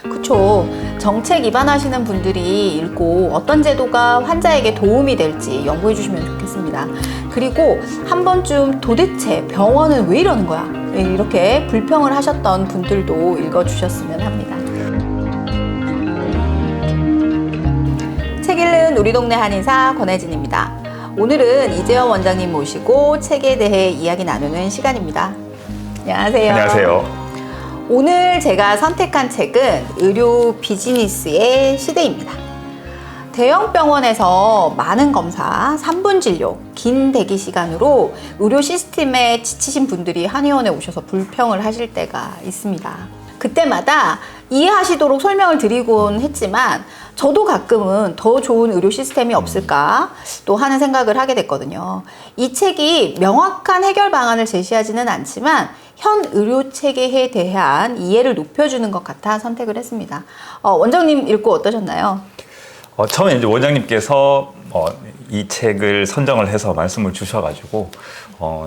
그쵸. 정책 입안하시는 분들이 읽고 어떤 제도가 환자에게 도움이 될지 연구해 주시면 좋겠습니다. 그리고 한 번쯤 도대체 병원은 왜 이러는 거야? 이렇게 불평을 하셨던 분들도 읽어주셨으면 합니다. 책 읽는 우리 동네 한의사 권혜진입니다. 오늘은 이재원 원장님 모시고 책에 대해 이야기 나누는 시간입니다. 안녕하세요. 안녕하세요. 오늘 제가 선택한 책은 의료 비즈니스의 시대입니다. 대형 병원에서 많은 검사, 3분 진료, 긴 대기 시간으로 의료 시스템에 지치신 분들이 한의원에 오셔서 불평을 하실 때가 있습니다. 그때마다 이해하시도록 설명을 드리곤 했지만 저도 가끔은 더 좋은 의료 시스템이 없을까 또 하는 생각을 하게 됐거든요. 이 책이 명확한 해결 방안을 제시하지는 않지만 현 의료 체계에 대한 이해를 높여주는 것 같아 선택을 했습니다. 원장님 읽고 어떠셨나요? 처음에 이제 원장님께서 이 책을 선정을 해서 말씀을 주셔가지고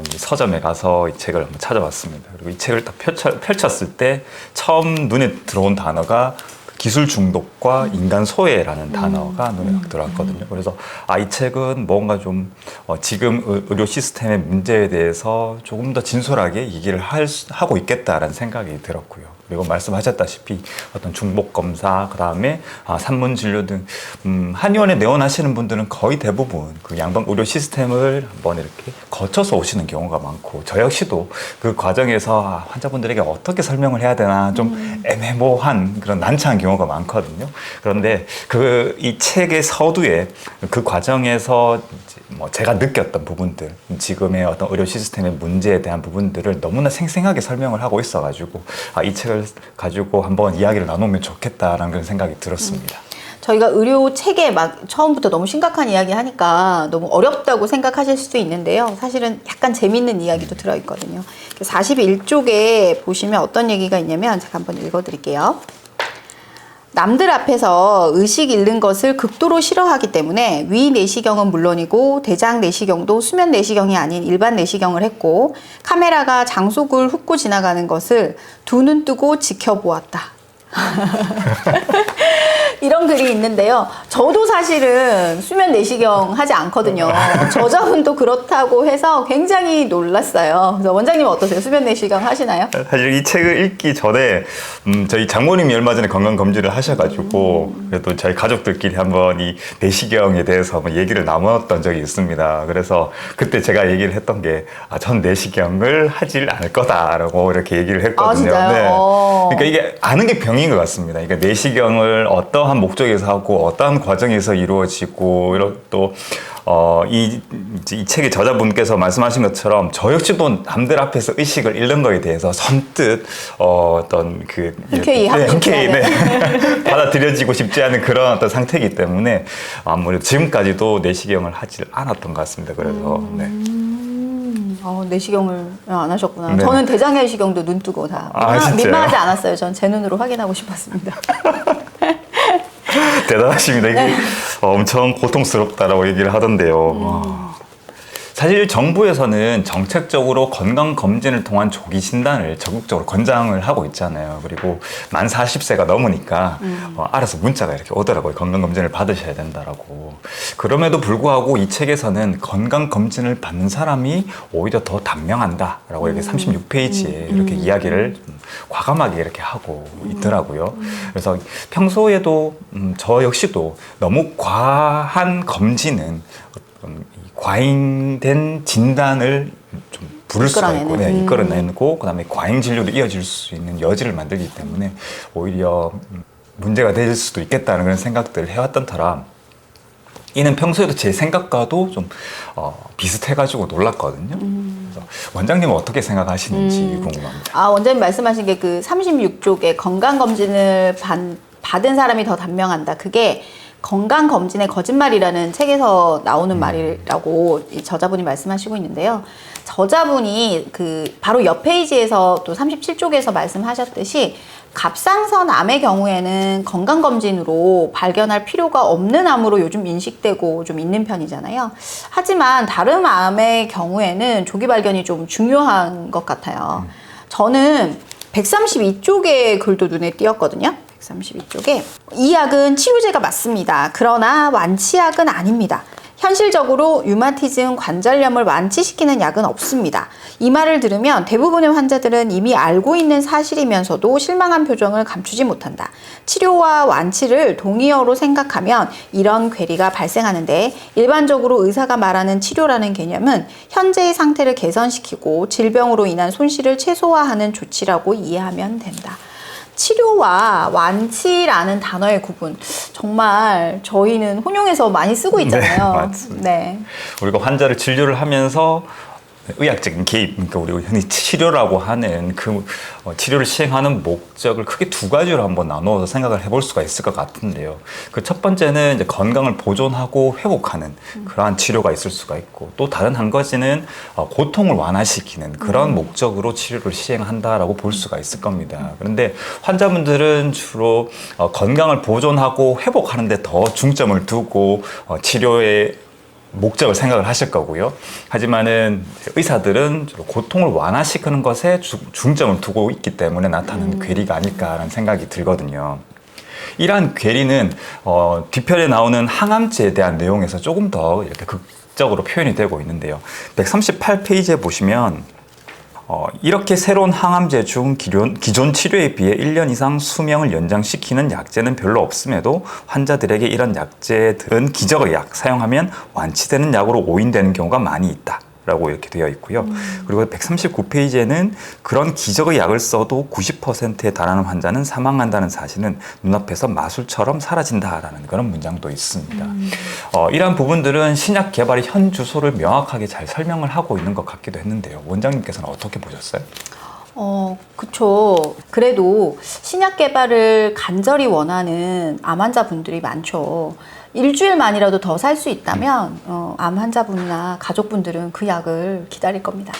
이제 서점에 가서 이 책을 한번 찾아봤습니다. 그리고 이 책을 딱 펼쳤을 때 처음 눈에 들어온 단어가 기술 중독과 인간 소외라는 단어가 눈에 딱 들어왔거든요. 그래서 이 책은 뭔가 좀 지금 의료 시스템의 문제에 대해서 조금 더 진솔하게 얘기를 하고 있겠다라는 생각이 들었고요. 그리고 말씀하셨다시피 어떤 중복 검사, 그 다음에 산문 진료 등 한의원에 내원하시는 분들은 거의 대부분 그 양방 의료 시스템을 한번 이렇게 거쳐서 오시는 경우가 많고, 저 역시도 그 과정에서 환자분들에게 어떻게 설명을 해야 되나 좀 애매모호한 그런 난처한 경우가 많거든요. 그런데 이 책의 서두에 그 과정에서 제가 느꼈던 부분들, 지금의 어떤 의료 시스템의 문제에 대한 부분들을 너무나 생생하게 설명을 하고 있어가지고 이 책을 가지고 한번 이야기를 나누면 좋겠다라는 그런 생각이 들었습니다. 저희가 의료 체계 막 처음부터 너무 심각한 이야기 하니까 너무 어렵다고 생각하실 수도 있는데요. 사실은 약간 재밌는 이야기도 들어있거든요. 41쪽에 보시면 어떤 얘기가 있냐면 제가 한번 읽어드릴게요. 남들 앞에서 의식 잃는 것을 극도로 싫어하기 때문에 위 내시경은 물론이고 대장 내시경도 수면 내시경이 아닌 일반 내시경을 했고, 카메라가 장속을 훑고 지나가는 것을 두 눈 뜨고 지켜보았다. 이런 글이 있는데요. 저도 사실은 수면 내시경 하지 않거든요. 저자분도 그렇다고 해서 굉장히 놀랐어요. 그래서 원장님 어떠세요? 수면 내시경 하시나요? 사실 이 책을 읽기 전에 저희 장모님이 얼마 전에 건강검진을 하셔가지고 그래도 저희 가족들끼리 한번 이 내시경에 대해서 한번 얘기를 나눴던 적이 있습니다. 그래서 그때 제가 얘기를 했던 게 전 내시경을 하질 않을 거다라고 이렇게 얘기를 했거든요. 진짜요? 네. 그러니까 이게 아는 게 병인 것 같습니다. 그러니까 내시경을 어떠한 목적에서 하고 어떠한 과정에서 이루어지고, 또 이 책의 저자분께서 말씀하신 것처럼 저 역시도 남들 앞에서 의식을 잃는 거에 대해서 선뜻 어떤 흔쾌히 받아들여지고 싶지 않은 그런 어떤 상태이기 때문에 아무래도 지금까지도 내시경을 하지 않았던 것 같습니다. 그래서 네. 내시경을 안 하셨구나. 네. 저는 대장 내시경도 눈 뜨고 다 민망하지 않았어요. 전 제 눈으로 확인하고 싶었습니다. 대단하십니다. 이게 네. 엄청 고통스럽다라고 얘기를 하던데요. 사실 정부에서는 정책적으로 건강검진을 통한 조기 진단을 적극적으로 권장을 하고 있잖아요. 그리고 만 40세가 넘으니까 알아서 문자가 이렇게 오더라고요. 건강검진을 받으셔야 된다라고. 그럼에도 불구하고 이 책에서는 건강검진을 받는 사람이 오히려 더 단명한다라고 이렇게 36페이지에 이렇게 이야기를 과감하게 이렇게 하고 있더라고요. 그래서 평소에도 저 역시도 너무 과한 검진은 과잉된 진단을 좀 부를 수가 있고, 이끌어내고, 그 다음에 과잉 진료로 이어질 수 있는 여지를 만들기 때문에 오히려 문제가 될 수도 있겠다는 그런 생각들을 해왔던 터라 이는 평소에도 제 생각과도 좀 비슷해가지고 놀랐거든요. 그래서 원장님은 어떻게 생각하시는지 궁금합니다. 원장님 말씀하신 게 그 36쪽에 건강검진을 받은 사람이 더 단명한다. 그게 건강검진의 거짓말이라는 책에서 나오는 말이라고 이 저자분이 말씀하시고 있는데요. 저자분이 바로 옆 페이지에서 또 37쪽에서 말씀하셨듯이 갑상선 암의 경우에는 건강검진으로 발견할 필요가 없는 암으로 요즘 인식되고 좀 있는 편이잖아요. 하지만 다른 암의 경우에는 조기 발견이 좀 중요한 것 같아요. 저는 132쪽의 글도 눈에 띄었거든요. 132쪽에 이 약은 치료제가 맞습니다. 그러나 완치약은 아닙니다. 현실적으로 류마티즘 관절염을 완치시키는 약은 없습니다. 이 말을 들으면 대부분의 환자들은 이미 알고 있는 사실이면서도 실망한 표정을 감추지 못한다. 치료와 완치를 동의어로 생각하면 이런 괴리가 발생하는데 일반적으로 의사가 말하는 치료라는 개념은 현재의 상태를 개선시키고 질병으로 인한 손실을 최소화하는 조치라고 이해하면 된다. 치료와 완치라는 단어의 구분 정말 저희는 혼용해서 많이 쓰고 있잖아요. 네, 맞습니다. 네. 우리가 환자를 진료를 하면서 의학적인 개입, 그러니까 우리가 흔히 치료라고 하는 그 치료를 시행하는 목적을 크게 두 가지로 한번 나누어서 생각을 해볼 수가 있을 것 같은데요. 그 첫 번째는 이제 건강을 보존하고 회복하는 그러한 치료가 있을 수가 있고, 또 다른 한 가지는 고통을 완화시키는 그런 목적으로 치료를 시행한다라고 볼 수가 있을 겁니다. 그런데 환자분들은 주로 건강을 보존하고 회복하는 데 더 중점을 두고 치료에 목적을 생각을 하실 거고요. 하지만은 의사들은 주로 고통을 완화시키는 것에 중점을 두고 있기 때문에 나타나는 괴리가 아닐까라는 생각이 들거든요. 이러한 괴리는 뒤편에 나오는 항암제에 대한 내용에서 조금 더 이렇게 극적으로 표현이 되고 있는데요. 138페이지에 보시면 이렇게 새로운 항암제 중 기존 치료에 비해 1년 이상 수명을 연장시키는 약제는 별로 없음에도 환자들에게 이런 약제들은 기적의 약, 사용하면 완치되는 약으로 오인되는 경우가 많이 있다 라고 이렇게 되어 있고요. 그리고 139페이지에는 그런 기적의 약을 써도 90%에 달하는 환자는 사망한다는 사실은 눈앞에서 마술처럼 사라진다라는 그런 문장도 있습니다. 이러한 부분들은 신약 개발의 현 주소를 명확하게 잘 설명을 하고 있는 것 같기도 했는데요. 원장님께서는 어떻게 보셨어요? 그쵸. 그래도 신약 개발을 간절히 원하는 암 환자분들이 많죠. 일주일만이라도 더 살 수 있다면 암 환자분이나 가족분들은 그 약을 기다릴 겁니다.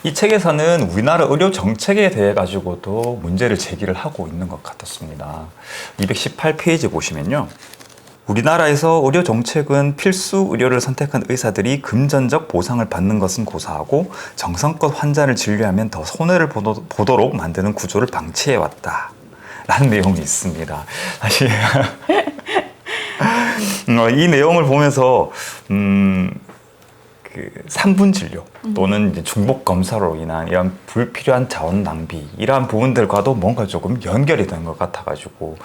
이 책에서는 우리나라 의료 정책에 대해 가지고도 문제를 제기를 하고 있는 것 같았습니다. 218페이지 보시면요. 우리나라에서 의료 정책은 필수 의료를 선택한 의사들이 금전적 보상을 받는 것은 고사하고 정성껏 환자를 진료하면 더 손해를 보도록 만드는 구조를 방치해왔다 라는 내용이 있습니다. 사실 이 내용을 보면서 그 3분 진료 또는 이제 중복 검사로 인한 이런 불필요한 자원 낭비 이러한 부분들과도 뭔가 조금 연결이 되는 것 같아가지고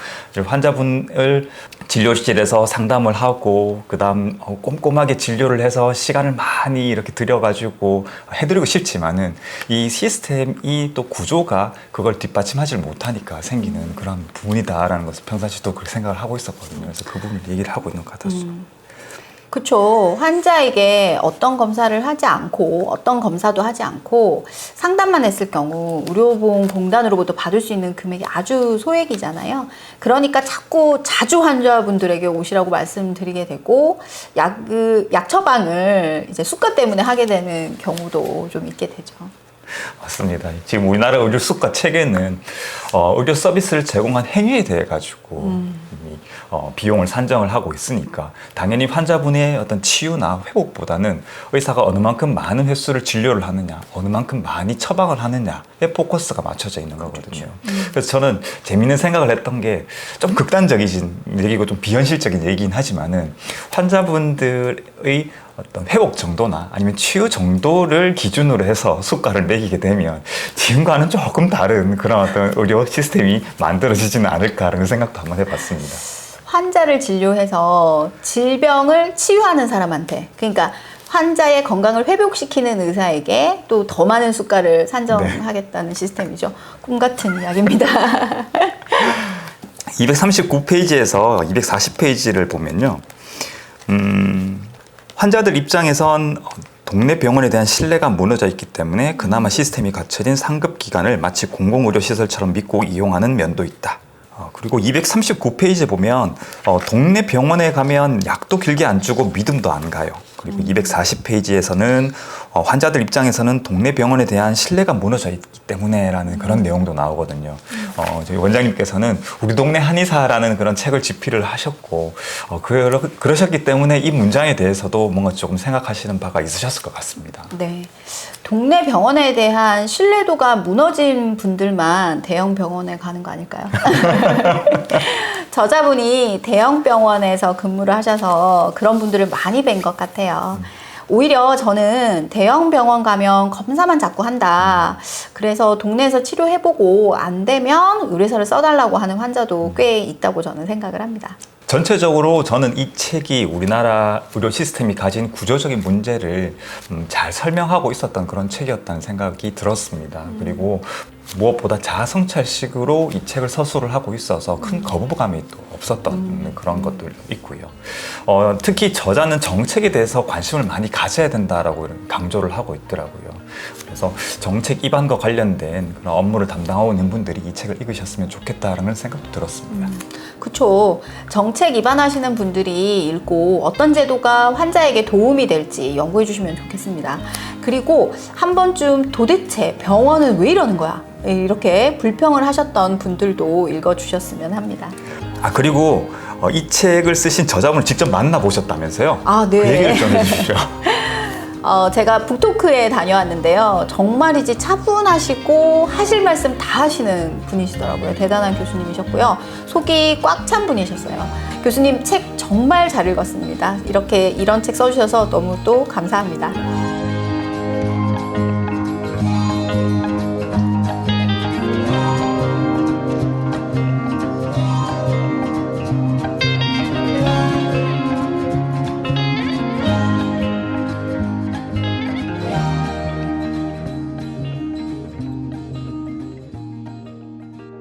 환자분을 진료실에서 상담을 하고 그다음 꼼꼼하게 진료를 해서 시간을 많이 이렇게 들여가지고 해드리고 싶지만은 이 시스템이 또 구조가 그걸 뒷받침하지 못하니까 생기는 그런 부분이다라는 것을 평상시도 그렇게 생각을 하고 있었거든요. 그래서 그 부분을 얘기를 하고 있는 것 같았어요. 그쵸. 환자에게 어떤 검사를 하지 않고 어떤 검사도 하지 않고 상담만 했을 경우 의료보험공단으로부터 받을 수 있는 금액이 아주 소액이잖아요. 그러니까 자꾸 자주 환자분들에게 오시라고 말씀드리게 되고 약 처방을 이제 수가 때문에 하게 되는 경우도 좀 있게 되죠. 맞습니다. 지금 우리나라 의료 수가 체계는 의료 서비스를 제공한 행위에 대해 가지고 비용을 산정을 하고 있으니까 당연히 환자분의 어떤 치유나 회복보다는 의사가 어느 만큼 많은 횟수를 진료를 하느냐, 어느 만큼 많이 처방을 하느냐에 포커스가 맞춰져 있는 거거든요. 그래서 저는 재미있는 생각을 했던 게 좀 극단적인 얘기고 좀 비현실적인 얘기긴 하지만은 환자분들의 어떤 회복 정도나 아니면 치유 정도를 기준으로 해서 수가를 매기게 되면 지금과는 조금 다른 그런 어떤 의료 시스템이 만들어지지는 않을까라는 생각도 한번 해봤습니다. 환자를 진료해서 질병을 치유하는 사람한테, 그러니까 환자의 건강을 회복시키는 의사에게 또 더 많은 수가를 산정하겠다는 시스템이죠. 꿈 같은 이야기입니다. 239페이지에서 240페이지를 보면요. 환자들 입장에선 동네 병원에 대한 신뢰가 무너져 있기 때문에 그나마 시스템이 갖춰진 상급 기관을 마치 공공의료시설처럼 믿고 이용하는 면도 있다. 그리고 239페이지에 보면 동네 병원에 가면 약도 길게 안 주고 믿음도 안 가요. 그리고 240페이지에서는 환자들 입장에서는 동네 병원에 대한 신뢰가 무너져 있기 때문에라는 그런 내용도 나오거든요. 저희 원장님께서는 우리 동네 한의사라는 그런 책을 집필을 하셨고 그러셨기 때문에 이 문장에 대해서도 뭔가 조금 생각하시는 바가 있으셨을 것 같습니다. 네. 동네 병원에 대한 신뢰도가 무너진 분들만 대형 병원에 가는 거 아닐까요? 저자분이 대형 병원에서 근무를 하셔서 그런 분들을 많이 뵌 것 같아요. 오히려 저는 대형 병원 가면 검사만 자꾸 한다. 그래서 동네에서 치료해보고 안 되면 의뢰서를 써달라고 하는 환자도 꽤 있다고 저는 생각을 합니다. 전체적으로 저는 이 책이 우리나라 의료 시스템이 가진 구조적인 문제를 잘 설명하고 있었던 그런 책이었다는 생각이 들었습니다. 그리고 무엇보다 자아성찰식으로 이 책을 서술을 하고 있어서 큰 거부감이 또 없었던 그런 것도 있고요. 특히 저자는 정책에 대해서 관심을 많이 가져야 된다라고 강조를 하고 있더라고요. 그래서 정책 입안과 관련된 그런 업무를 담당하고 있는 분들이 이 책을 읽으셨으면 좋겠다라는 생각도 들었습니다. 그쵸. 정책 입안하시는 분들이 읽고 어떤 제도가 환자에게 도움이 될지 연구해 주시면 좋겠습니다. 그리고 한 번쯤 도대체 병원은 왜 이러는 거야? 이렇게 불평을 하셨던 분들도 읽어주셨으면 합니다. 그리고 이 책을 쓰신 저자분을 직접 만나보셨다면서요? 네. 그 얘기를 좀 해주십시오. 제가 북토크에 다녀왔는데요. 정말이지 차분하시고 하실 말씀 다 하시는 분이시더라고요. 대단한 교수님이셨고요. 속이 꽉 찬 분이셨어요. 교수님 책 정말 잘 읽었습니다. 이런 책 써주셔서 너무 또 감사합니다.